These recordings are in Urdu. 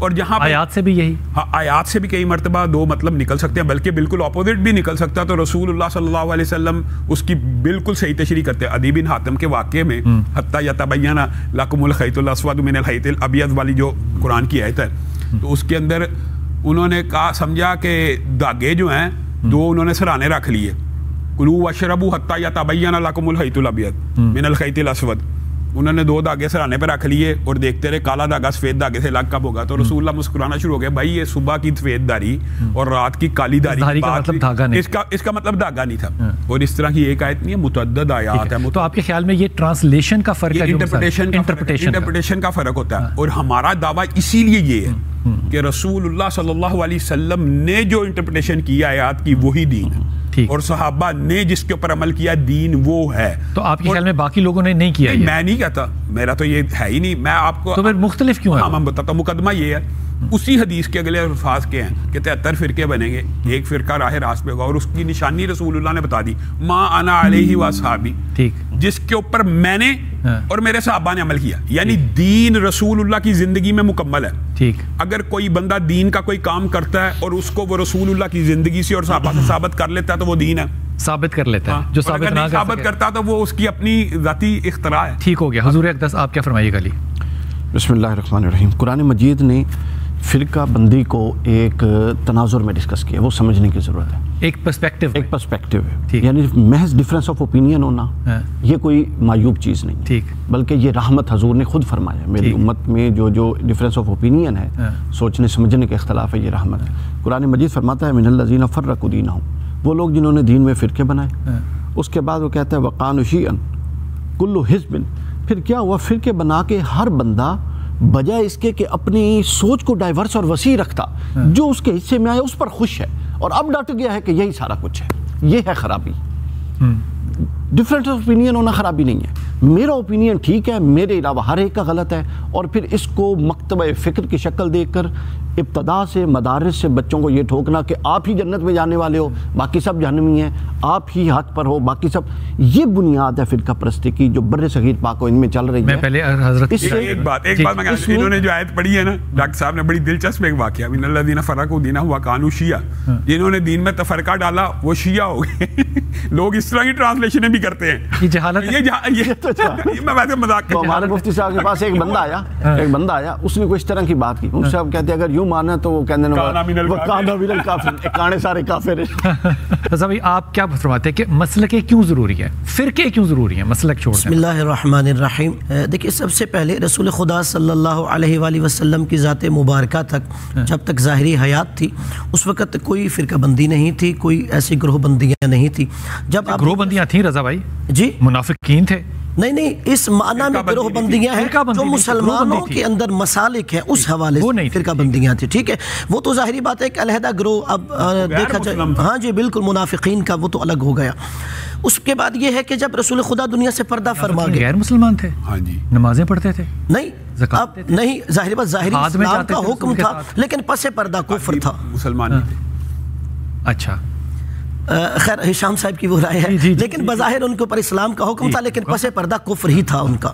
اور جہاں آیات سے بھی یہی، ہاں آیات سے بھی کئی مرتبہ دو مطلب نکل سکتے ہیں، بلکہ بالکل اپوزٹ بھی نکل سکتا ہے. تو رسول اللہ صلی اللہ علیہ وسلم اس کی بالکل صحیح تشریح کرتے ہیں. عدی بن حاتم کے واقعے میں حتی یتبین لکم الخیط الاسود من الخیط الابیض والی جو قرآن کی آیت ہے، تو اس کے اندر انہوں نے کہا سمجھا کہ دھاگے جو ہیں دو انہوں نے سرانے رکھ لیے، کلوا واشربوا حتی یتبین لکم الخیط الابیض من الخیط الاسود. انہوں نے دو دھاگے سرانے پہ رکھ لیے اور دیکھتے رہے کالا دھاگا سفید دھاگے سے الگ کب ہوگا. تو رسول اللہ مسکرانا شروع ہو گئے، بھائی یہ صبح کی سفید داری اور رات کی کالی داری اس کا مطلب دھاگا نہیں تھا. اور اس طرح کی ایک آیت نہیں ہے، متعدد آیات ہیں. تو آپ کے خیال میں یہ ٹرانسلیشن کا فرق ہے، انٹرپریٹیشن کا فرق ہوتا ہے. اور ہمارا دعویٰ اسی لیے یہ ہے کہ رسول اللہ صلی اللہ علیہ وسلم نے جو انٹرپریٹیشن کی آیات کی وہی دین ہے، اور صحابہ نے جس کے اوپر عمل کیا دین وہ ہے. تو آپ کے خیال میں باقی لوگوں نے نہیں کیا؟ میں نہیں کہتا، میرا تو یہ ہے ہی نہیں. میں آپ کو تو پھر مختلف کیوں ہے؟ ہاں میں بتاتا ہوں. مقدمہ یہ ہے، اسی حدیث کے اگلے الفاظ کے ہیں کہ 73 فرقے بنیں گے، ایک فرقہ راہ راست پہ ہوگا، اور اس کی نشانی رسول اللہ نے بتا دی، ما انا علیہ واصحابی، جس کے اوپر میں نے اور میرے صحابہ نے عمل کیا. یعنی دین رسول اللہ کی زندگی میں مکمل ہے. ٹھیک. اگر کوئی بندہ دین کا کوئی کام کرتا ہے اور اس کو وہ رسول اللہ کی زندگی سے اور صحابہ سے ثابت کر لیتا ہے تو وہ دین ہے، ثابت کر لیتا ہے. جو ثابت نہ ثابت کرتا تو وہ اس کی اپنی ذاتی اختراع ہے. ٹھیک ہو گیا. حضور اقدس آپ کیا فرمائیے گا؟ بسم اللہ الرحمن الرحیم. قرآن مجید نے فرقہ بندی کو ایک تناظر میں ڈسکس کیا، وہ سمجھنے کی ضرورت ہے. ایک پرسپیکٹیو ہے، یعنی محض ڈفرینس آف اوپینین ہونا یہ کوئی معیوب چیز نہیں ہے، بلکہ یہ رحمت. حضور نے خود فرمایا میری امت میں جو ڈفرینس آف اوپینین ہے، سوچنے سمجھنے کے اختلاف ہے، یہ رحمت ہے. قرآن مجید فرماتا ہے من الذین فرقوا دینہم، وہ لوگ جنہوں نے دین میں فرقے بنائے. اس کے بعد وہ کہتا ہے وقانوا شیئا کل حزب، پھر کیا ہوا؟ فرقے بنا کے ہر بندہ بجائے اس کے کہ اپنی سوچ کو ڈائیورس اور وسیع رکھتا، جو اس کے حصے میں آیا اس پر خوش ہے، اور اب ڈٹ گیا ہے کہ یہی سارا کچھ ہے. یہ ہے خرابی. ڈفرینٹ اوپینین ہونا خرابی نہیں ہے. میرا اوپینین ٹھیک ہے، میرے علاوہ ہر ایک کا غلط ہے، اور پھر اس کو مکتبہ فکر کی شکل دے کر ابتدا سے مدارس سے بچوں کو یہ ٹھوکنا کہ آپ ہی جنت میں جانے والے ہو، باقی سب جہنمی ہیں، آپ ہی حق پر ہو، باقی سب. یہ بنیاد ہے فرقہ پرستی کی جو بر صغیر پاک و ان میں چل رہی ہے. میں پہلے حضرت ایک بات انہوں نے جو آیت پڑھی ہے نا ڈاکٹر صاحب نے، بڑی دلچسپ ایک واقعہ، من الذین فرقوا دینہم وکانوا شیعا، جنہوں نے دین میں تفرقہ ڈالا وہ شیعہ ہو گئے. لوگ اس طرح کی ٹرانسلیشنیں بھی کرتے ہیں. یہ جہالت ہے. میں ویسے مذاق تو ہمارے مفتی صاحب کے پاس ایک بندہ آیا، اس نے کوئی اس طرح کی بات کی. مفتی صاحب کہتے ہیں اگر یوں مانا تو وہ کہنے سارے کافر ہیں. بھائی آپ کیا فرماتے ہیں کہ مسلکیں کیوں ضروری ہے، فرقے کیوں ضروری ہیں، مسلک چھوڑ دیں؟ بسم اللہ الرحمن الرحیم. دیکھیے سب سے پہلے رسول خدا صلی اللہ علیہ وآلہ وسلم کی ذات مبارکہ تک جب تک ظاہری حیات تھی اس وقت کوئی فرقہ بندی نہیں تھی، کوئی ایسی گروہ بندیاں نہیں تھی. جب گروہ بندیاں تھیں رضا بھائی؟ جی منافقین تھے. نہیں، اس معنی میں گروہ بندیاں ہیں جو مسلمانوں کے اندر مسالک ہیں، اس حوالے سے فرقہ بندیاں تھیں. ٹھیک ہے، وہ تو ظاہری بات ہے ایک علیحدہ گروہ اب دیکھا جائے. ہاں جی بالکل، منافقین کا وہ تو الگ ہو گیا. اس کے بعد یہ ہے کہ جب رسول خدا دنیا سے پردہ فرما گئے، غیر مسلمان تھے، ہاں جی نمازیں پڑھتے تھے، نہیں اب نہیں، ظاہری بات ظاہری اسلام کا حکم تھا لیکن پس پردہ کفر تھا، مسلمان تھے. اچھا خیر ہشام صاحب کی وہ رائے ہے، لیکن بظاہر ان کے اوپر اسلام کا حکم تھا لیکن پس پردہ کفر ہی تھا ان کا.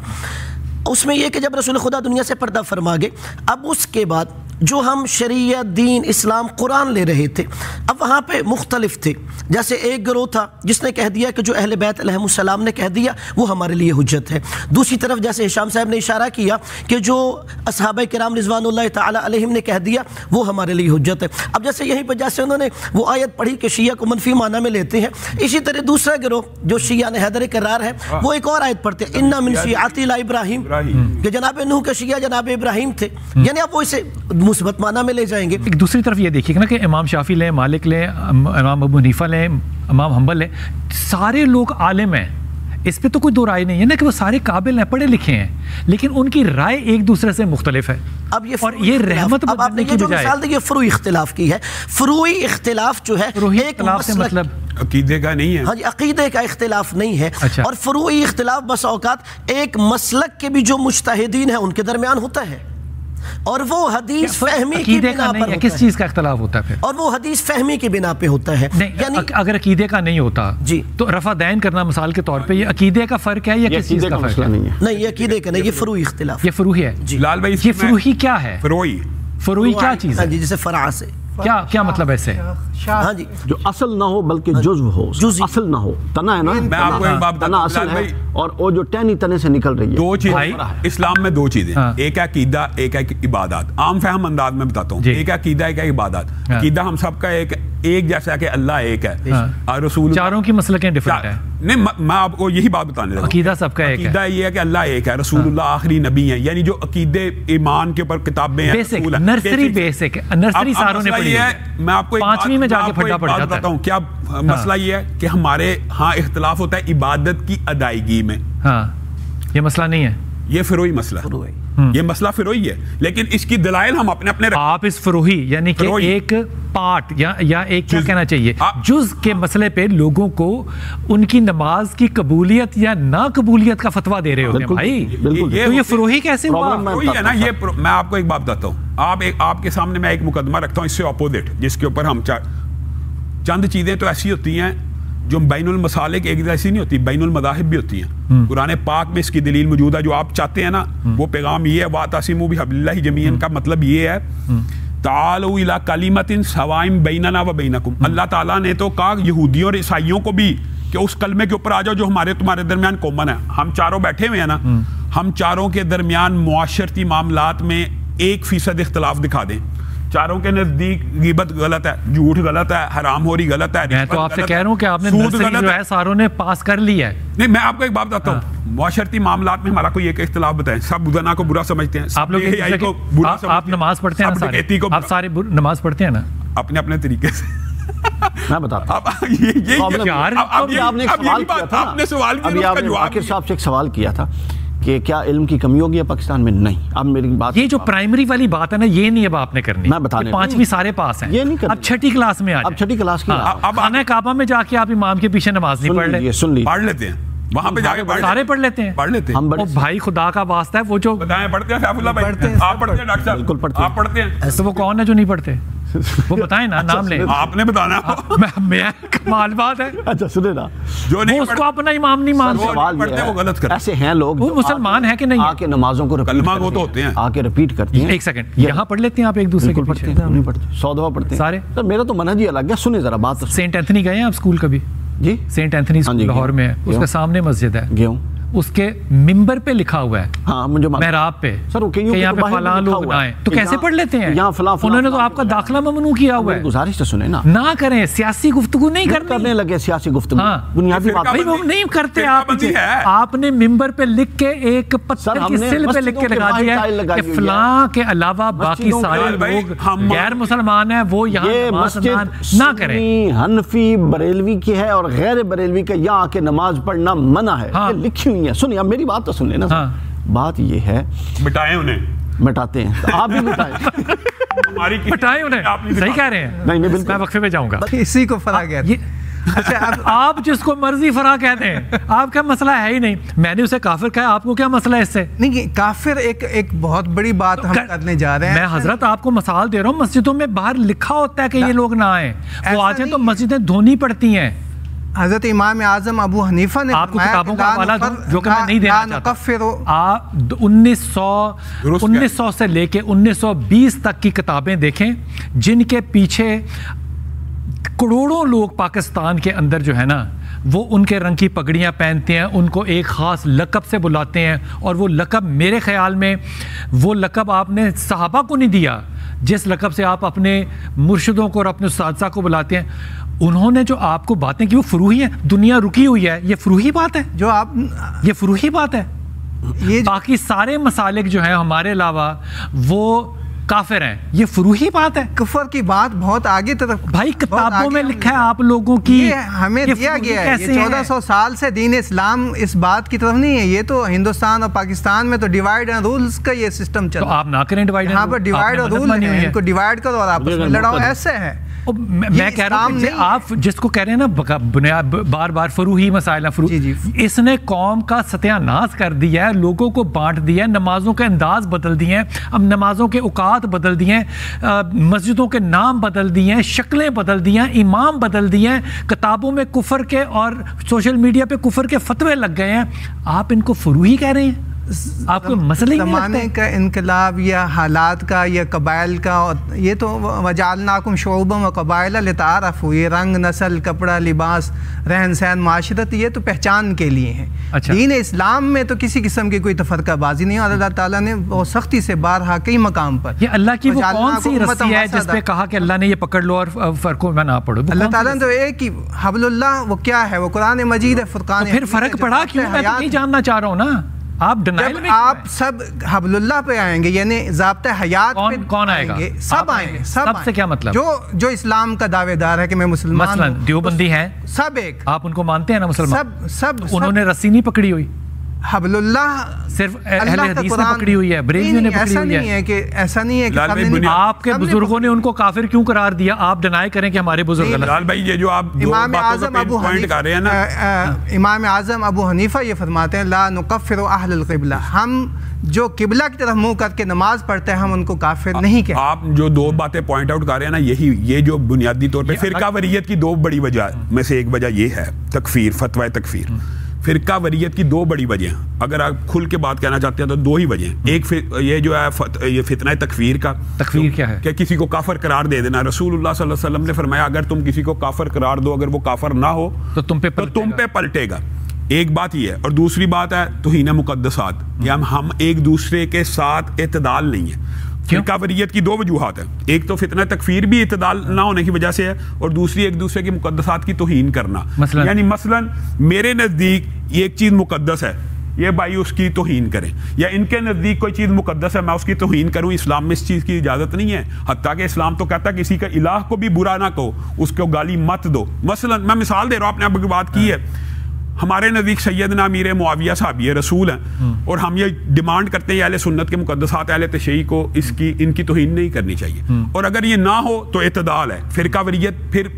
اس میں یہ کہ جب رسول خدا دنیا سے پردہ فرما گئے، اب اس کے بعد جو ہم شریعت، دین، اسلام، قرآن لے رہے تھے، اب وہاں پہ مختلف تھے. جیسے ایک گروہ تھا جس نے کہہ دیا کہ جو اہل بیت علیہ السلام نے کہہ دیا وہ ہمارے لیے حجت ہے. دوسری طرف جیسے ہشام صاحب نے اشارہ کیا کہ جو اصحابہ کرام رضوان اللہ تعالی علیہم نے کہہ دیا وہ ہمارے لیے حجت ہے. اب جیسے یہیں پہ جیسے انہوں نے وہ آیت پڑھی کہ شیعہ کو منفی معنی میں لیتے ہیں، اسی طرح دوسرا گروہ جو شیعہ نے حیدر کرار ہے وہ ایک اور آیت پڑھتے ہیں اِنَّ مِن شِیعَتِی ابراہیم، کہ جناب نوح کے شیعہ جناب ابراہیم تھے. یعنی اب وہ اسے مثبت معنی میں لے جائیں گے. ایک دوسری طرف یہ دیکھیے نا کہ امام شافعی لیں، مالک لیں، امام ابو حنیفہ لیں، امام حنبل لیں، سارے لوگ عالم ہیں. اس پہ تو کوئی دو رائے نہیں ہے نا کہ وہ سارے قابل ہیں، پڑھے لکھے ہیں، لیکن ان کی رائے ایک دوسرے سے مختلف ہے. اب اور یہ رحمت اب آپ نے یہ جو مثال دی یہ فروعی اختلاف کی ہے. فروعی اختلاف جو ہے ایک مطلب عقیدے کا نہیں ہے. ہاں جی، عقیدے کا اختلاف نہیں ہے. اور فروعی اختلاف بس اوقات ایک مسلک کے بھی جو مجتہدین ہیں ان کے درمیان ہوتا ہے، اور وہ حدیث فہمی کی بنا پر ہوتا ہے. کس چیز کا اختلاف ہوتا ہے پھر؟ اور وہ حدیث فہمی کی بنا پہ ہوتا ہے. یعنی اگر عقیدے کا نہیں ہوتا جی تو رفع دین کرنا مثال کے طور پہ یہ عقیدے کا فرق ہے یا کس چیز کا فرق ہے؟ نہیں، یہ عقیدے کا نہیں، یہ فروعی اختلاف، یہ فروعی ہے. لال بھائی یہ فروعی کیا ہے؟ فروعی کیا چیز ہے؟ جی جیسے فرع سے کیا مطلب ایسے؟ ہاں جی جو اصل نہ ہو بلکہ جزو ہو، اصل نہ ہو، تنا ہے نا، میں آپ کو ایک بات تنا اصل ہے اور وہ جو ٹہنی تنے سے نکل رہی ہے. دو چیزیں اسلام میں، دو چیزیں، ایک ہے عقیدہ، ایک ہے عبادات. عام فہم انداز میں بتاتا ہوں، ایک ہے عقیدہ، ایک ہے عبادات. عقیدہ ہم سب کا ایک جیسا کہ اللہ ایک ہے اور رسول، چاروں کی مسلکیں ڈیفرنٹ ہیں. نہیں میں آپ کو یہی بات بتانے لگا. عقیدہ سب کا ایک ہے. عقیدہ یہ ہے کہ اللہ ایک ہے، رسول اللہ آخری نبی ہیں، یعنی جو عقیدے ایمان کے اوپر کتابیں ہیں، بیسک نرسری، بیسک نرسری ساروں نے پڑھی ہے. میں آپ کو پانچویں میں جا کے پڑھا پڑ جاتا بتاتا ہوں. کیا مسئلہ یہ ہے کہ ہمارے ہاں اختلاف ہوتا ہے عبادت کی ادائیگی میں. ہاں یہ مسئلہ نہیں ہے، یہ فروعی مسئلہ، یہ مسئلہ فروعی ہے، لیکن اس کی دلائل ہم اپنے آپ اس فروعی یعنی کہ ایک پارٹ یا ایک کیا کہنا چاہیے جز کے مسئلے پہ لوگوں کو ان کی نماز کی قبولیت یا نا قبولیت کا فتویٰ دے رہے ہوتے ہیں. بھائی تو یہ فروعی کیسے ہوا؟ فروعی ہے نا. یہ میں آپ کو ایک بات بتاتا ہوں. آپ کے سامنے میں ایک مقدمہ رکھتا ہوں اس سے اپوزٹ، جس کے اوپر ہم چند چیزیں تو ایسی ہوتی ہیں جو بین المسالک ایک جیسی نہیں ہوتی، بین المذاہب بھی ہوتی ہیں. قرآن پاک میں اس کی دلیل موجود ہے. جو آپ چاہتے ہیں نا وہ پیغام یہ ہے، وَاعْتَصِمُوا بِحَبْلِ اللَّهِ جَمِيعًا کا مطلب یہ ہے تَعَالَوْا إِلَىٰ كَلِمَةٍ سَوَاءٍ بَيْنَنَا وَبَيْنَكُمْ. اللہ تعالیٰ نے تو کہا یہودیوں اور عیسائیوں کو بھی کہ اس کلمے کے اوپر آ جاؤ جو تمہارے درمیان کامن ہے. ہم چاروں بیٹھے ہوئے ہیں نا، ہم چاروں کے درمیان معاشرتی معاملات میں 1% اختلاف دکھا دیں. چاروں کے نزدیک غیبت غلط ہے، جھوٹ غلط ہے، حرام خوری غلط ہے. میں تو آپ سے کہہ رہا ہوں کہ آپ نے نرسری جو ہے ساروں نے پاس کر لی ہے. نہیں میں آپ کو ایک بات بتاتا ہوں، معاشرتی معاملات میں ہمارا کوئی ایک اختلاف بتائیں. سب گناہ کو برا سمجھتے ہیں. آپ لوگ آپ نماز پڑھتے ہیں نا، آپ سارے نماز پڑھتے ہیں نا اپنے اپنے طریقے سے. میں بتاتا ہوں، عاقر صاحب سے ایک سوال کیا تھا کہ کیا علم کی کمی ہوگی پاکستان میں؟ نہیں. اب میری بات یہ جو پرائمری والی بات ہے نا، یہ نہیں اب آپ نے کرنی. میں بتانے 5ویں سارے پاس ہیں، یہ نہیں کرنی. اب 6ٹھی کلاس میں آ جائیں. اب 6ٹھی کلاس کی اب خانہ کعبہ میں جا کے آپ امام کے پیچھے نماز نہیں پڑھ رہے، سن لیجیے، پڑھ لیتے ہیں وہاں پہ جا کے سارے پڑھ لیتے ہیں. ہم بھائی خدا کا واسطہ ہے وہ جو بتائیں پڑھتے ہیں. سیف اللہ بھائی آپ پڑھتے ہیں؟ ڈاکٹر صاحب بالکل پڑھتے ہیں. آپ پڑھتے ہیں؟ تو وہ کون ہے جو نہیں پڑھتے؟ وہ بتائیں نا، نام لیں. آپ نے بتانا. میں کمال بات ہے. اچھا سنے نا، جو نہیں اس کو اپنا امام نہیں مانتے، وہ غلط کرتے. ایسے ہیں لوگ وہ مسلمان ہیں کہ نہیں؟ آ کے نمازوں کو کلمہ گو تو ہوتے ہیں، آ کے ریپیٹ کرتے ہیں. ایک سیکنڈ، یہاں پڑھ لیتے ہیں آپ ایک دوسرے کو پڑھتے ہیں؟ نہیں پڑھتے، 100 دفعہ پڑھتے ہیں سارے. میرا تو منہج ہی الگ ہے. سنیں ذرا بات. سینٹ اینتھنی گئے ہیں آپ اسکول کبھی؟ جی سینٹ اینتھنی لاہور میں ہے، اس کے سامنے مسجد ہے. گیا ہوں. اس کے ممبر پہ لکھا ہوا ہے، ہاں مجھے محراب پہ کہ یہاں پہ فلاں لوگ نہ آئیں. تو کیسے پڑھ لیتے ہیں؟ انہوں نے تو آپ کا داخلہ ممنوع کیا ہوا ہے. گزارش تو سنیں نا، نہ کریں سیاسی گفتگو نہیں کرنے لگے. سیاسی گفتگو بنیادی بات نہیں کرتے. آپ نے ممبر پہ لکھ کے ایک پتھر کی سل پہ لکھ کے لگا دیا کہ فلاں کے علاوہ باقی سارے لوگ غیر مسلمان ہیں، وہ یہاں نماز نہ کریں. حنفی بریلوی کی ہے اور غیر بریلوی کا یہاں آ کے نماز پڑھنا منع ہے، لکھی ہوئی ہے. سنیں اب میری بات تو سن لینا. بات یہ ہے، مٹائیں انہیں، مٹاتے ہیں. آپ بھی مٹائیں، مٹائیں انہیں. صحیح کہہ رہے ہیں. نہیں بالکل، میں وقفے پہ جاؤں گا. اسی کو فرا کہتے ہیں. اچھا آپ جس کو مرضی فرا کہتے ہیں، آپ کا مسئلہ ہے ہی نہیں. میں نے اسے کافر کہا، آپ کو کیا مسئلہ ہے اس سے؟ نہیں، کافر ایک بہت بڑی بات ہم کرنے جا رہے ہیں. میں حضرت آپ کو مثال دے رہا ہوں، مسجدوں میں باہر لکھا ہوتا ہے کہ یہ لوگ نہ آئیں، وہ آ جائیں تو مسجدیں دھونی پڑتی ہیں. حضرت امام اعظم ابو حنیفہ نے آپ کو کتابوں کا حوالہ دوں جو کہ میں نہیں دینا چاہتا. 1900 سے لے کے 1920 تک کی کتابیں دیکھیں جن کے پیچھے کروڑوں لوگ پاکستان کے اندر جو ہے نا وہ ان کے رنگ کی پگڑیاں پہنتے ہیں، ان کو ایک خاص لقب سے بلاتے ہیں. اور وہ لقب میرے خیال میں وہ لقب آپ نے صحابہ کو نہیں دیا جس لقب سے آپ اپنے مرشدوں کو اور اپنے اساتذہ کو بلاتے ہیں. انہوں نے جو آپ کو باتیں کی وہ فروعی ہیں. دنیا رکی ہوئی ہے، یہ فروعی بات ہے. جو آپ یہ فروعی بات ہے. باقی سارے مسالک جو ہیں ہمارے علاوہ وہ کافر ہیں، یہ فروعی بات ہے. کفر کی بات بہت آگے طرف بھائی کتابوں میں لکھا ہے آپ لوگوں کی، ہمیں دیا گیا ہے. یہ 1400 سال سے دین اسلام اس بات کی طرف نہیں ہے. یہ تو ہندوستان اور پاکستان میں تو ڈیوائڈ اینڈ رولز کا یہ سسٹم چل رہا ہے. تو آپ نہ کریں ڈیوائڈ. یہاں پر ڈیوائڈ اور رول ہے، ان کو ڈیوائڈ کرو اور آپس میں لڑاؤ. ایسے ہے. میں کہہ رہا ہوں آپ جس کو کہہ رہے ہیں نا بنیاد بار بار فروعی مسائل، اس نے قوم کا ستیہ ناش کر دیا ہے، لوگوں کو بانٹ دیا ہے، نمازوں کے انداز بدل دیے ہیں، اب نمازوں کے اوقات بدل دیے ہیں، مسجدوں کے نام بدل دیے ہیں، شکلیں بدل دی ہیں، امام بدل دیے ہیں، کتابوں میں کفر کے اور سوشل میڈیا پہ کفر کے فتوے لگ گئے ہیں. آپ ان کو فروعی کہہ رہے ہیں. آپ کو مسئلہ ہی نہیں زمانے کا انقلاب یا حالات کا یا قبائل کا، یہ تو وجعلناکم شعوبا و قبائل لتعارفوا، یہ رنگ، نسل، کپڑا، لباس، رہن سہن، معاشرت، یہ تو پہچان کے لیے ہیں۔ دین اسلام میں تو کسی قسم کی کوئی تفرقہ بازی نہیں، اور اللہ تعالیٰ نے بہت سختی سے بارہا کئی مقام پر یہ اللہ کی وہ کون سی رسی ہے جس پہ کہا کہ اللہ نے یہ پکڑ لو اور فرقوں میں نہ پڑو؟ اللہ تعالیٰ نے تو ایک ہی حبل اللہ، وہ کیا ہے؟ وہ قرآن مجید ہے، فرقان۔ پھر فرق پڑا کیوں؟ میں تو نہیں جاننا چاہ رہا ہوں نا، آپ ڈینائل میں آپ سب حبل اللہ پہ آئیں گے، یعنی ضابطۂ حیات پہ کون آئے گا؟ سب آئیں گے۔ سب سے کیا مطلب؟ جو اسلام کا دعوے دار ہے کہ میں مسلمان ہوں، مثلا دیوبندی ہیں سب ایک، آپ ان کو مانتے ہیں نا مسلمان؟ سب انہوں نے رسی نہیں پکڑی ہوئی، حبل اللہ صرف اہل حدیث نے پکڑی ہوئی ہے، بریلویوں نے پکڑی ہوئی ہے۔ ایسا نہیں ہے کہ آپ کے بزرگوں نے ان کو کافر کیوں قرار دیا؟ آپ ڈینائی کریں کہ ہمارے بزرگ غلط۔ لال بھائی یہ جو آپ امام اعظم ابو حنیفہ یہ فرماتے ہیں لا نکفر اہل القبلہ، ہم جو قبلہ کی طرف منہ کر کے نماز پڑھتے ہیں ہم ان کو کافر نہیں کہتے۔ آپ جو دو باتیں پوائنٹ آؤٹ کر رہے ہیں نا، یہ جو بنیادی طور پہ فرقہ وریت کی دو بڑی وجہ میں سے ایک وجہ یہ ہے تکفیر، فتوی تکفیر۔ فرقہ وریت کی دو بڑی وجہ ہیں، اگر آپ کھل کے بات کہنا چاہتے ہیں تو دو ہی وجہ ہیں۔ ایک یہ جو ہے یہ فتنہ تکفیر کا، تکفیر کیا ہے؟ کہ کسی کو کافر قرار دے دینا۔ رسول اللہ صلی اللہ علیہ وسلم نے فرمایا اگر تم کسی کو کافر قرار دو، اگر وہ کافر نہ ہو تو تم پہ پلٹے گا۔ ایک بات یہ ہے، اور دوسری بات ہے توہین مقدسات، کہ ہم ایک دوسرے کے ساتھ اعتدال نہیں ہے۔ فرقہ وریت کی دو وجوہات ہیں، ایک تو فتنہ تکفیر بھی اعتدال نہ ہونے کی وجہ سے ہے، اور دوسری ایک دوسرے کی مقدسات کی توہین کرنا۔ یعنی مثلا میرے نزدیک ایک چیز مقدس ہے، یہ بھائی اس کی توہین کریں، یا ان کے نزدیک کوئی چیز مقدس ہے میں اس کی توہین کروں۔ اسلام میں اس چیز کی اجازت نہیں ہے، حتیٰ کہ اسلام تو کہتا ہے کسی کا الہ کو بھی برا نہ کہو، اس کو گالی مت دو۔ مثلا میں مثال دے رہا ہوں، آپ نے اب بات کی ہے، ہمارے نزدیک سیدنا امیر معاویہ صحابی رسول ہیں، اور ہم یہ ڈیمانڈ کرتے ہیں اہل سنت کے مقدسات اہل تشیع کو ان کی توہین نہیں کرنی چاہیے، اور اگر یہ نہ ہو تو اعتدال ہے۔ فرقہ وریت پھر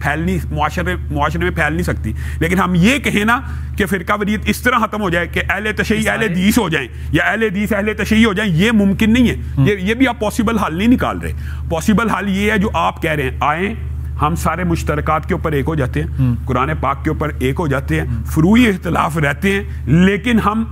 معاشرے میں پھیل نہیں سکتی، لیکن ہم یہ کہیں نا کہ فرقہ وریت اس طرح ختم ہو جائے کہ اہل تشیع اہل حدیث ہو جائیں، یا اہل حدیث اہل تشیع ہو جائیں، یہ ممکن نہیں ہے۔ یہ بھی آپ پاسبل حل نہیں نکال رہے۔ پاسبل حل یہ ہے جو آپ کہہ رہے ہیں، آئیں ہم سارے مشترکات کے اوپر ایک ہو جاتے ہیں، قرآن پاک کے اوپر ایک ہو جاتے ہیں، فروعی اختلاف رہتے ہیں، لیکن ہم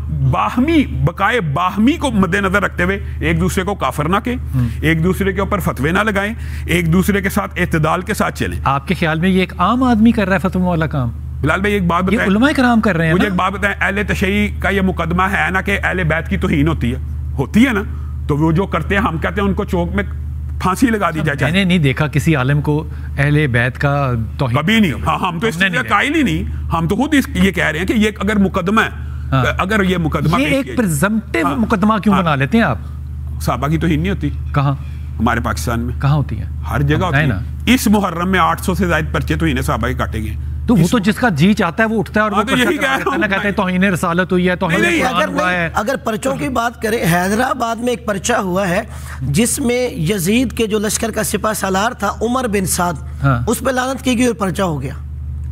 بقائے باہمی کو مد نظر رکھتے ہوئے ایک دوسرے کو کافر نہ کہیں، ایک دوسرے کے اوپر فتوے نہ لگائیں، ایک دوسرے کے ساتھ اعتدال کے ساتھ چلیں۔ آپ کے خیال میں یہ ایک عام آدمی کر رہا ہے فتووں والا کام؟ بلال بھائی ایک بات بتائیں، علماء کرام کر رہے ہیں، مجھے ایک بات بتائیں، اہل تشیع کا یہ مقدمہ ہے نا کہ اہل بیت کی توہین ہوتی ہے نا، تو وہ جو کرتے ہیں ہم کہتے ہیں ان کو چوک میں پھانسی لگا دی جائے۔ میں نے نہیں دیکھا کسی عالم کو اہل بیت کا توہین، کبھی نہیں۔ ہاں ہم تو اس چیز کا قائل ہی نہیں، ہم تو خود یہ کہہ رہے ہیں کہ یہ اگر مقدمہ ہے، اگر یہ مقدمہ یہ ایک پرزمپٹیو مقدمہ کیوں بنا لیتے ہیں آپ؟ صحابہ کی توہین نہیں ہوتی کہاں؟ ہمارے پاکستان میں کہاں ہوتی ہے؟ ہر جگہ ہوتی ہے۔ اس محرم میں 800 سے زائد پرچے توہین صحابہ کے کاٹے گئے، تو وہ تو جس کا جی چاہتا ہے وہ اٹھتا ہے اور وہ کہتا ہے توہین رسالت ہوئی ہے، توہین قرآن ہوا ہے۔ اگر پرچوں کی بات کریں، حیدرآباد میں ایک پرچہ ہوا ہے جس میں یزید کے جو لشکر کا سپہ سالار تھا عمر بن سعد، اس پہ لعنت کی گئی اور پرچہ ہو گیا۔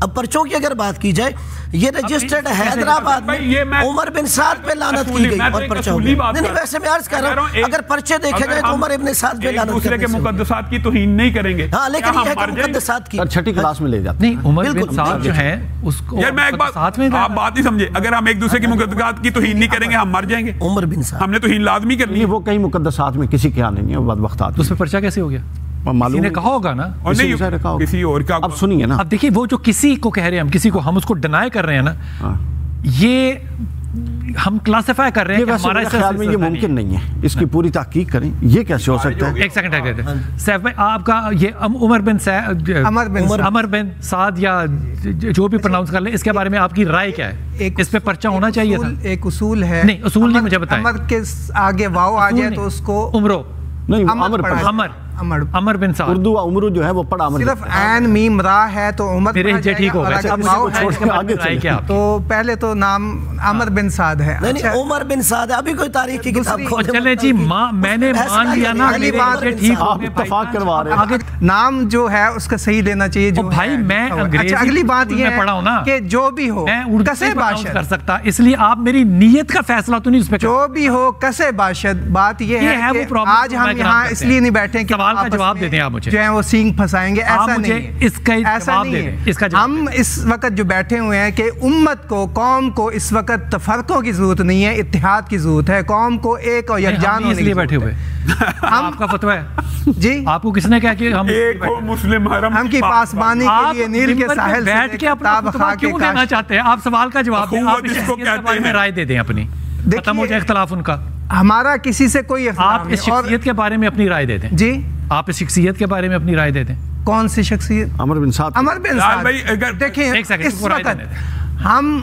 اب پرچوں کی اگر بات کی جائے، یہ رجسٹرڈ حیدرآباد میں عمر بن سعد پہ لعنت کی گئی اور پرچہ ہو گیا۔ نہیں ویسے میں عرض کر رہا ہوں اگر پرچے دیکھے جائے تو عمر بن سعد پہ لعنت دوسرے کے مقدسات کی توہین نہیں کریں گے، ہاں لیکن یہ ہے کہ مقدسات کی چھٹی کلاس میں لے جاتے ہیں۔ نہیں عمر بن سعد جو ہے اس کو، یار میں ایک بات، آپ بات نہیں سمجھے، اگر ہم ایک دوسرے کے مقدسات کی توہین نہیں کریں گے ہم مر جائیں گے۔ عمر بن سعد ہم نے توہین لازمی کرنی ہے، وہ کئی مقدسات میں کسی کے آنے نہیں ہے، وہ وقت آتا ہے۔ اس پہ پرچہ کیسے ہو گیا؟ کسی نے کہا ہوگا نا، کسی اور کا۔ اب سنیے نا، اب دیکھیے وہ جو کسی کو کہہ رہے ہیں، ہم کسی کو ہم اس کو ڈینائی کر رہے ہیں نا، یہ ہم کلاسیفائی کر رہے ہیں کہ ہمارا خیال میں یہ ممکن نہیں ہے، اس کی پوری تحقیق کریں، یہ کیسے ہو سکتا ہے؟ ایک سیکنڈ سیف بھائی، آپ کا یہ عمر بن سعد یا جو بھی پروناؤنس کر لیں، اس کے بارے میں آپ کی رائے کیا ہے؟ اس پہ پرچہ ہونا چاہیے تھا؟ ایک اصول ہے، نہیں اصول نہیں، مجھے بتائیں۔ عمر کے آگے واو آ جائے تو اس کو عمرو نہیں، عمر بن سعد، اردو عمرو جو ہے وہ پڑھا، صرف عین میم را ہے تو عمر ٹھیک ہو گیا، تو پہلے تو نام عمر بن سعد ہے۔ نہیں عمر بن سعد ہے، ابھی کوئی تاریخ کی کتاب کھولیں۔ چلیں جی، میں نے مان لیا نا، اگلی بات اتفاق کروا رہے ہیں، نام جو ہے اس کا صحیح لینا چاہیے جو بھائی۔ میں اگلی بات یہ ہے کہ جو بھی ہو کسے باشد کر سکتا، اس لیے آپ میری نیت کا فیصلہ تو نہیں اس پہ، جو بھی ہو کسے باشد۔ بات یہ ہے کہ آج ہم یہاں اس لیے نہیں بیٹھے کہ سوال کا جواب دے دیں آپ مجھے، جو ہیں وہ سینگ پھنسائیں گے، ایسا نہیں ہے، اس کا جواب دے دیں، اس کا جواب۔ ہم اس وقت جو بیٹھے ہوئے ہیں کہ امت کو، قوم کو اس وقت تفرقوں کی ضرورت نہیں ہے، اتحاد کی ضرورت ہے، قوم کو ایک اور یکجان ہونے کی بیٹھے ہوئے آپ کا فتویٰ ہے جی، آپ کو کس نے کہا کہ ہم ایک مسلم حرم ہم کی پاسبانی کے لیے نیل کے ساحل سے بیٹھ کے اپنا فتویٰ کیوں دینا چاہتے ہیں؟ آپ سوال کا جواب دیں، آپ اس کے بارے میں رائے دے دیں اپنی، ختم ہو جائے اختلاف ان کا۔ ہمارا کسی سے کوئی اختلاف آپ اس شخصیت کے بارے میں اپنی رائے دے دیں جی، آپ اس شخصیت کے بارے میں اپنی رائے دے دیں۔ کون سی شخصیت؟ عمر بن سعد۔ عمر بن سعد، دیکھیں اس وقت ہم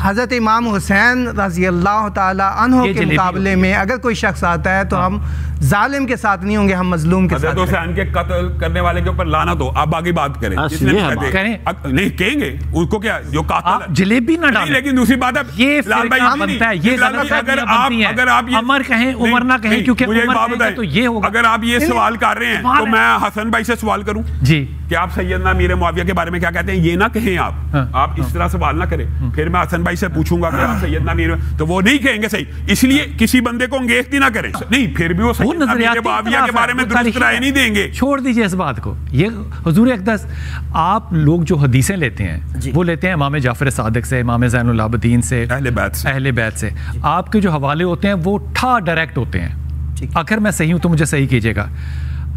حضرت امام حسین رضی اللہ تعالی عنہ کے مقابلے میں اگر کوئی شخص آتا ہے تو ہم ظالم کے ساتھ نہیں ہوں گے، ہم مظلوم کے ساتھ۔ حضرت حسین کے قتل کرنے والے کے اوپر لعنت ہو، آپ آگے بات کریں، نہیں کہیں گے ان کو، کیا جو قاتل جلیبی نہ ڈالیں، لیکن دوسری بات ہے یہ فرقہ بنتا ہے، یہ اگر آپ عمر کہیں عمر نہ کہیں، کیونکہ عمر کہیں گے تو یہ ہوگا۔ اگر آپ یہ سوال کر رہے ہیں تو میں حسن بھائی سے سوال کروں جی کہ آپ سیدنا امیر معاویہ کے بارے میں کیا کہتے ہیں، یہ نہ کہیں آپ اس طرح سوال نہ کریں، پھر میں حسن بھائی سے پوچھوں گا کہ آپ سیدنا امیر، تو وہ نہیں کہیں گے صحیح، اس لیے کسی بندے کو انگیختی نہ کریں، نہیں پھر بھی وہ سیدنا امیر معاویہ کے بارے میں درست رائے نہیں دیں گے۔ چھوڑ دیجئے اس بات کو، یہ حضور اقدس، آپ لوگ جو حدیثیں لیتے ہیں وہ لیتے ہیں امام جعفر صادق سے، امام زین العابدین سے، اہل بیت سے، آپ کے جو حوالے ہوتے ہیں وہ ڈائریکٹ ہوتے ہیں۔ اگر میں صحیح ہوں تو مجھے صحیح کیجئے گا،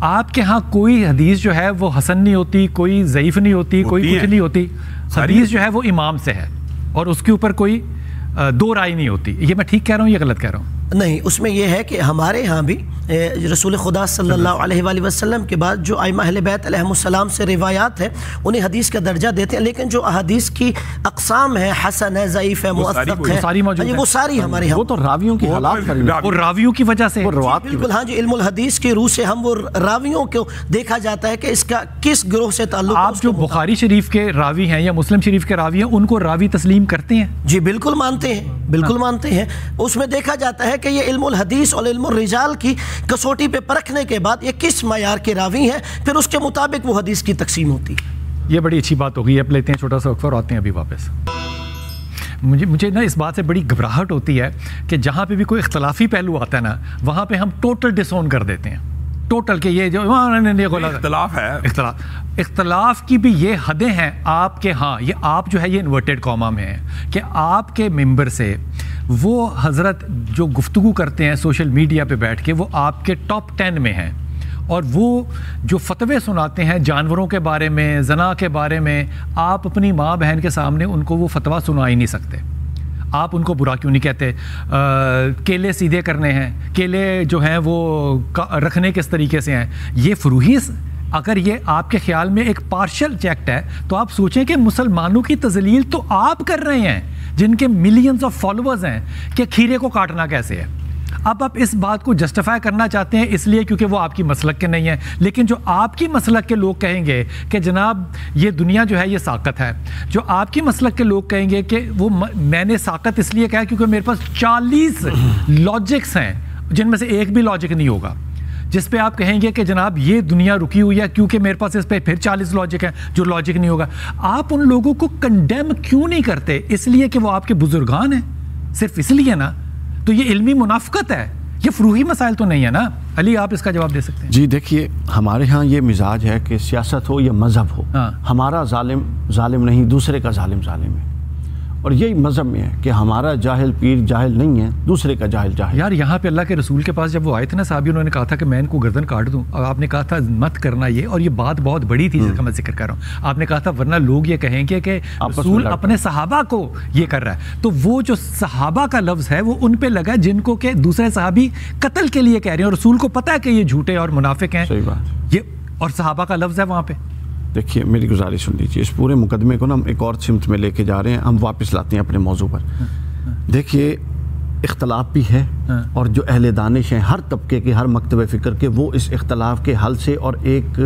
آپ کے ہاں کوئی حدیث جو ہے وہ حسن نہیں ہوتی، کوئی ضعیف نہیں ہوتی، کوئی کچھ نہیں ہوتی، حدیث جو ہے وہ امام سے ہے اور اس کے اوپر کوئی دو رائے نہیں ہوتی۔ یہ میں ٹھیک کہہ رہا ہوں یا غلط کہہ رہا ہوں؟ نہیں، اس میں یہ ہے کہ ہمارے ہاں بھی رسول خدا صلی اللہ علیہ وآلہ وسلم کے بعد جو ائمہ اہل بیت علیہ السلام سے روایات ہیں انہیں حدیث کا درجہ دیتے ہیں، لیکن جو احادیث کی اقسام ہے، حسن ہے، ضعیف ہے، موثق ہے، وہ ساری ہمارے ہاں، وہ تو راویوں کی حالات، وہ راویوں کی وجہ سے، بالکل ہاں جی، علم الحدیث کی روح سے ہم وہ راویوں کو دیکھا جاتا ہے کہ اس کا کس گروہ سے تعلق۔ آپ جو بخاری شریف کے راوی ہیں یا مسلم شریف کے راوی ہیں ان کو راوی تسلیم کرتے ہیں؟ جی بالکل مانتے ہیں، بالکل مانتے ہیں۔ اس میں دیکھا جاتا ہے کہ یہ علم الحدیث اور علم الرجال کی کسوٹی پہ پرکھنے کے بعد یہ کس معیار کے راوی ہیں، پھر اس کے مطابق وہ حدیث کی تقسیم ہوتی ہے۔ یہ بڑی اچھی بات ہوگی، اب لیتے ہیں چھوٹا سا وقفہ اور آتے ہیں ابھی واپس۔ مجھے نا اس بات سے بڑی گھبراہٹ ہوتی ہے کہ جہاں پہ بھی کوئی اختلافی پہلو آتا ہے نا وہاں پہ ہم ٹوٹل ڈس اون کر دیتے ہیں، ٹوٹل کہ یہ جو اختلاف ہے، اختلاف کی بھی یہ حدیں ہیں آپ کے ہاں، یہ آپ جو ہے یہ انورٹڈ کاما میں ہے کہ آپ کے ممبر سے وہ حضرت جو گفتگو کرتے ہیں سوشل میڈیا پہ بیٹھ کے وہ آپ کے ٹاپ 10 میں ہیں، اور وہ جو فتوے سناتے ہیں جانوروں کے بارے میں، زنا کے بارے میں، آپ اپنی ماں بہن کے سامنے ان کو وہ فتویٰ سنا ہی نہیں سکتے۔ آپ ان کو برا کیوں نہیں کہتے؟ کیلے سیدھے کرنے ہیں، کیلے جو ہیں وہ رکھنے کس طریقے سے ہیں، یہ فروحی، اگر یہ آپ کے خیال میں ایک پارشل چیکٹ ہے تو آپ سوچیں کہ مسلمانوں کی تذلیل تو آپ کر رہے ہیں جن کے ملینز آف فالوورز ہیں کہ کھیرے کو کاٹنا کیسے ہے۔ اب آپ اس بات کو جسٹیفائی کرنا چاہتے ہیں اس لیے کیونکہ وہ آپ کی مسلک کے نہیں ہیں، لیکن جو آپ کی مسلک کے لوگ کہیں گے کہ جناب یہ دنیا جو ہے یہ ساقط ہے، جو آپ کی مسلک کے لوگ کہیں گے کہ وہ میں نے ساقط اس لیے کہا کیونکہ میرے پاس 40 لاجکس ہیں جن میں سے ایک بھی لاجک نہیں ہوگا، جس پہ آپ کہیں گے کہ جناب یہ دنیا رکی ہوئی ہے کیونکہ میرے پاس اس پہ پھر 40 لاجک ہیں جو لاجک نہیں ہوگا۔ آپ ان لوگوں کو کنڈیم کیوں نہیں کرتے؟ اس لیے کہ وہ آپ کے بزرگان ہیں، صرف اس لیے نا؟ تو یہ علمی منافقت ہے، یہ فروحی مسائل تو نہیں ہے نا؟ علی آپ اس کا جواب دے سکتے ہیں؟ جی دیکھیے، ہمارے ہاں یہ مزاج ہے کہ سیاست ہو یا مذہب ہو، ہمارا ظالم ظالم نہیں، دوسرے کا ظالم ظالم ہے، اور یہی مذہب میں ہے کہ ہمارا جاہل پیر جاہل نہیں ہے، دوسرے کا جاہل جاہل۔ یار یہاں پہ اللہ کے رسول کے پاس جب وہ آئے تھے نا صحابی، انہوں نے کہا تھا کہ میں ان کو گردن کاٹ دوں، اور آپ نے کہا تھا مت کرنا یہ، اور یہ بات بہت بڑی تھی جس کا میں ذکر کر رہا ہوں۔ آپ نے کہا تھا ورنہ لوگ یہ کہیں گے کہ رسول اپنے صحابہ کو یہ کر رہا ہے، تو وہ جو صحابہ کا لفظ ہے وہ ان پہ لگا جن کو کہ دوسرے صحابی قتل کے لیے کہہ رہے ہیں، اور رسول کو پتہ ہے کہ یہ جھوٹے اور منافق ہیں، صحیح بات، یہ اور صحابہ کا لفظ ہے وہاں پہ۔ دیکھیے میری گزارش سن لیجیے، اس پورے مقدمے کو نا ہم ایک اور سمت میں لے کے جا رہے ہیں، ہم واپس لاتے ہیں اپنے موضوع پر۔ دیکھیے اختلاف بھی ہے، اور جو اہل دانش ہیں ہر طبقے کے، ہر مکتب فکر کے، وہ اس اختلاف کے حل سے اور ایک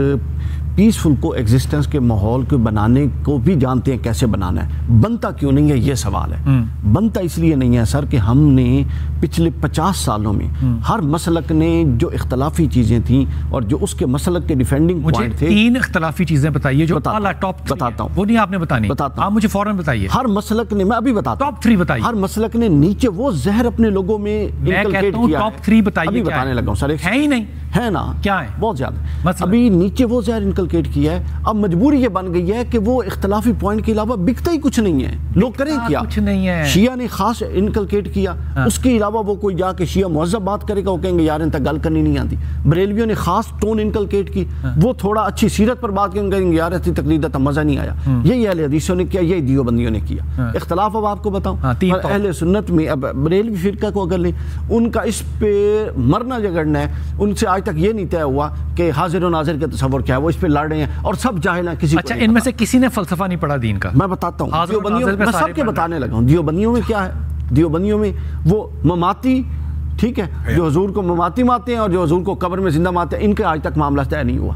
پیسفل کو ایگزسٹنس کے ماحول کو بنانے کو بھی جانتے ہیں کیسے بنانا ہے۔ بنتا کیوں نہیں ہے یہ سوال ہے۔ بنتا اس لیے نہیں ہے سر کہ ہم نے پچھلے 50 سالوں میں ہر مسلک نے جو اختلافی چیزیں تھیں اور جو اس کے مسلک کے ڈیفینڈنگ پوائنٹ تھے، 3 اختلافی چیزیں بتائیے جو ٹاپ بتاتا ہوں، وہ نہیں آپ نے بتانی، آپ مجھے فوراً بتائیے۔ ہر مسلک نے، میں ابھی بتاتا ہوں، ٹاپ 3 بتائیے۔ ہر مسلک نے نیچے وہ زہر اپنے لوگوں میں میں کہتا ہوں ٹاپ 3 بتائیے، ابھی بتانے لگا ہوں سر، ہے ہی نہیں ہے نا کیا ہے بہت زیادہ. ابھی نیچے وہ زہر انکلکیٹ کیا ہے, اب مجبوری یہ بن گئی ہے کہ وہ اختلافی پوائنٹ کے علاوہ بکتا ہی کچھ نہیں ہے, لوگ کریں کیا؟ کچھ نہیں ہے. شیعہ نے خاص انکلکیٹ کیا, اس کے علاوہ وہ کوئی جا کے شیعہ مہذب بات کرے گا, وہ کہیں گے یار ان تک گل کرنی نہیں آتی. بریلویوں نے خاص ٹون انکلکیٹ کی, وہ تھوڑا اچھی سیرت پر بات کریں گے یار ایسی تقلید تھا مزہ نہیں آیا. یہی اہل حدیثوں نے کیا, یہی دیوبندیوں نے کیا. اختلاف اب آپ کو بتاؤں, اہل سنت میں اب بریلوی فرقہ کو اگر لیں, ان کا اس پہ مرنا جگڑنا ہے. ان سے آج تک یہ نہیں طے ہوا کہ حاضر و ناظر کا تصور کیا ہے, وہ اس پہ لڑ رہے ہیں اور سب جاہل ہیں. کسی اچھا ان میں سے کسی نے فلسفہ نہیں پڑھا دین کا؟ میں بتاتا ہوں, دیوبندیوں میں سب کے بتانے لگا ہوں. دیوبندیوں میں کیا ہے, دیوبندیوں میں وہ مماتی, ٹھیک ہے, جو حضور کو مماتی مانتے ہیں اور جو حضور کو قبر میں زندہ مانتے ہیں, ان کے آج تک معاملہ طے نہیں ہوا.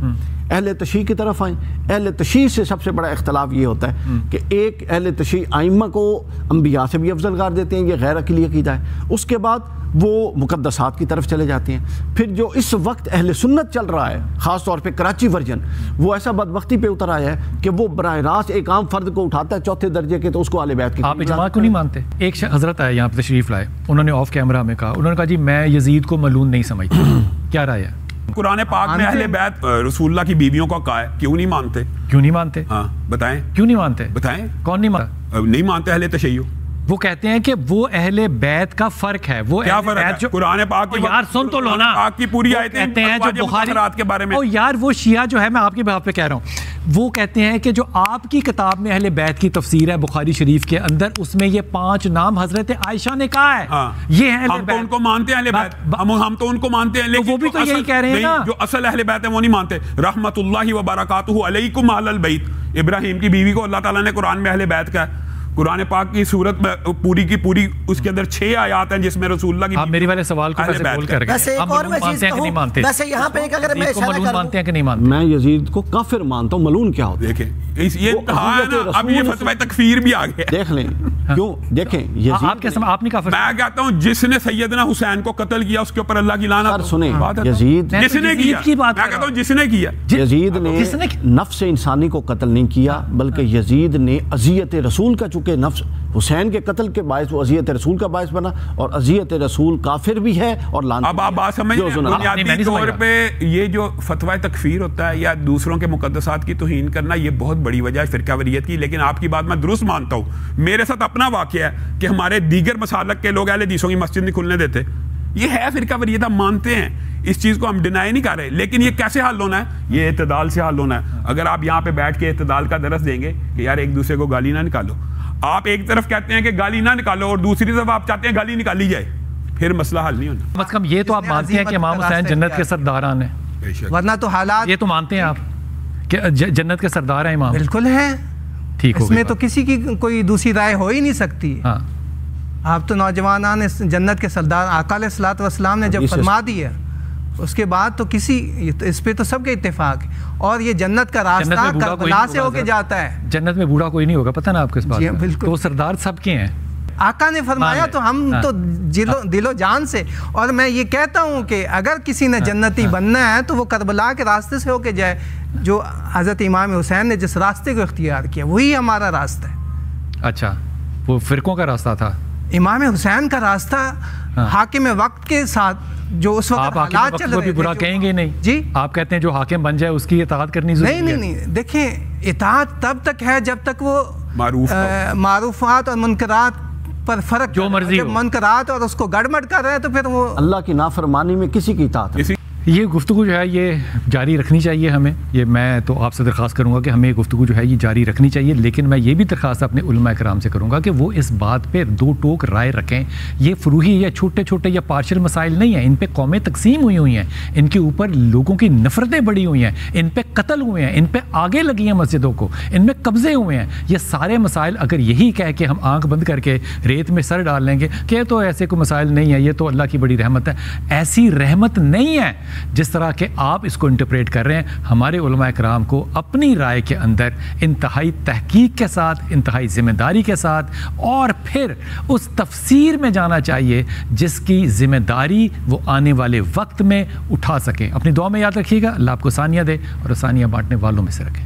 اہل تشیع کی طرف آئیں, اہل تشیع سے سب سے بڑا اختلاف یہ ہوتا ہے کہ ایک اہل تشیع ائمہ کو انبیاء سے بھی افضل قرار دیتے ہیں, یہ غیر عقلی عقیدہ ہے. اس کے بعد وہ مقدسات کی طرف چلے جاتے ہیں. پھر جو اس وقت اہل سنت چل رہا ہے, خاص طور پہ کراچی ورژن, وہ ایسا بدبختی پہ اتر آیا ہے کہ وہ براہ راست ایک عام فرد کو اٹھاتا ہے چوتھے درجے کے, تو اس کو اہل بیت کے. آپ اجماع کیوں نہیں مانتے؟ ایک حضرت آئے یہاں پہ تشریف لائے, انہوں نے آف کیمرہ میں کہا, انہوں نے کہا جی میں یزید کو ملعون نہیں سمجھتا. کیا رائے ہے؟ قرآن پاک میں اہل بیت رسول اللہ کی بیویوں کو کہا ہے, کیوں نہیں مانتے؟ کیوں نہیں مانتے؟ ہاں بتائیں کیوں نہیں مانتے؟ بتائیں. کون نہیں مانتا؟ نہیں مانتے اہل تشیع. وہ کہتے ہیں کہ وہ اہل بیت کا فرق ہے. وہ کیا فرق ہے؟ قرآن پاک کی یار سن تو لو نا, پاک کی پوری آیتیں کہتے ہیں جو بخاری کے بارے میں. یار وہ شیعہ جو ہے, میں آپ کی بات پہ کہہ رہا ہوں, وہ کہتے ہیں کہ جو آپ کی کتاب میں اہل بیت کی تفسیر ہے بخاری شریف کے اندر, اس میں یہ 5 نام حضرت عائشہ نے کہا ہے. یہ ہے ہم تو ان کو مانتے ہیں اہل بیت, ہم تو ان کو مانتے ہیں, لیکن وہ بھی تو یہی کہہ رہے ہیں نا, جو اصل اہل بیت ہیں وہ نہیں مانتے. رحمت اللہ وبرکاتہ علیکم اہل البیت, ابراہیم کی بیوی کو اللہ تعالیٰ نے قرآن میں اہل بیت کہا. قرآن پاک کی صورت میں پوری کی پوری اس کے اندر 6 آیات ہیں جس میں رسول اللہ کی. آپ میری والے سوال کو ویسے بول کر گئے, آپ ملعون مانتے ہیں کہ نہیں مانتے؟ ویسے یہاں پہ اگر میں ملعون مانتے ہیں کہ نہیں مانتے؟ میں یزید کو کافر مانتا ہوں. ملعون کیا ہوتا ہے؟ دیکھیں یہ انتہا ہے نا, اب یہ فتوی تکفیر بھی آ گیا. دیکھ لیں کیوں, دیکھیں آپ کے آپ نہیں کافر. میں کہتا ہوں جس نے سیدنا حسین کو قتل کیا اس کے اوپر اللہ کی لعنت. سنیں, یزید جس نے کیا, میں کہتا ہوں جس نے کیا, یزید نے نفس انسانی کو قتل نہیں کیا, بلکہ یزید نے اذیت رسول کا, چونکہ نفس حسین کے قتل کے باعث وہ اذیت رسول کا باعث بنا, اور اذیت رسول کافر بھی ہے اور لعنت. اب آپ بات سمجھ رہے ہیں, بنیادی طور پہ یہ جو فتوی تکفیر ہوتا ہے یا دوسروں کے مقدسات کی توہین کرنا, یہ بہت بڑی وجہ ہے فرقہ واریت کی. لیکن آپ کی بات میں درست مانتا ہوں. میرے ساتھ اپنا واقعہ ہے کہ ہمارے دیگر مسالک کے لوگ اہل حدیثوں کی مسجد نہیں کھلنے دیتے. یہ ہے فرقہ واریت, ہم مانتے ہیں, اس چیز کو ہم ڈینائی نہیں کر رہے. لیکن یہ کیسے حل ہونا ہے؟ یہ اعتدال سے حل ہونا ہے. اگر آپ یہاں پہ بیٹھ کے اعتدال کا درس دیں گے کہ یار ایک دوسرے کو گالی نہ نکالو, آپ ایک طرف کہتے ہیں کہ گالی نہ نکالو اور دوسری طرف آپ چاہتے ہیں گالی نکالی جائے, پھر مسئلہ حل نہیں ہونا. کم از کم یہ تو آپ مانتے ہیں کہ امام حسین جنت کے سرداران ہیں, ورنہ تو حالات, یہ تو مانتے ہیں آپ کہ جنت کے سردار ہیں امام؟ بالکل ہے. ٹھیک, اس میں تو کسی کی کوئی دوسری رائے ہو ہی نہیں سکتی. آپ تو نوجوانان جنت کے سردار آقا علیہ الصلوۃ والسلام نے جب فرما دیا, اس کے بعد تو کسی, اس پہ تو سب کے اتفاق ہے. اور یہ جنت کا راستہ کربلا سے ہو کے جاتا ہے. جنت میں بوڑھا کوئی نہیں ہوگا, پتہ نا آپ کس بات میں؟ بالکل, وہ سردار سب کے ہیں. آقا نے فرمایا تو ہم تو دل و جان سے. اور میں یہ کہتا ہوں کہ اگر کسی نے جنتی بننا ہے تو وہ کربلا کے راستے سے ہو کے جائے, جو حضرت امام حسین نے جس راستے کو اختیار کیا وہی ہمارا راستہ ہے. اچھا, وہ فرقوں کا راستہ تھا. امام حسین کا راستہ حاکم وقت کے ساتھ جو اس وقت حالات چل رہے تھے. برا کہیں گے نہیں جی, آپ کہتے ہیں جو حاکم بن جائے اس کی اطاعت کرنی ضروری ہے. نہیں, دیکھیں اطاعت تب تک ہے جب تک وہ معروفات اور منکرات پر فرق, جو مرضی منکرات اور اس کو گڑبڑ کر رہے ہیں تو پھر وہ اللہ کی نافرمانی میں کسی کی اطاعت. یہ گفتگو جو ہے یہ جاری رکھنی چاہیے ہمیں. یہ میں تو آپ سے درخواست کروں گا کہ ہمیں یہ گفتگو جو ہے یہ جاری رکھنی چاہیے. لیکن میں یہ بھی درخواست اپنے علماء کرام سے کروں گا کہ وہ اس بات پہ 2 ٹوک رائے رکھیں. یہ فروحی یا چھوٹے چھوٹے یا پارشل مسائل نہیں ہیں, ان پہ قومیں تقسیم ہوئی ہیں, ان کے اوپر لوگوں کی نفرتیں بڑھی ہوئی ہیں, ان پہ قتل ہوئے ہیں, ان پہ آگے لگی ہیں مسجدوں کو, ان میں قبضے ہوئے ہیں. یہ سارے مسائل اگر یہی کہہ کے ہم آنکھ بند کر کے ریت میں سر ڈال لیں گے کہ تو ایسے کوئی مسائل نہیں ہے, یہ تو اللہ کی بڑی رحمت ہے, ایسی رحمت نہیں ہے جس طرح کہ آپ اس کو انٹرپریٹ کر رہے ہیں. ہمارے علماء کرام کو اپنی رائے کے اندر انتہائی تحقیق کے ساتھ, انتہائی ذمہ داری کے ساتھ, اور پھر اس تفسیر میں جانا چاہیے جس کی ذمہ داری وہ آنے والے وقت میں اٹھا سکیں. اپنی دعا میں یاد رکھیے گا. اللہ آپ کو ثانیہ دے اور ثانیہ بانٹنے والوں میں سے رکھے.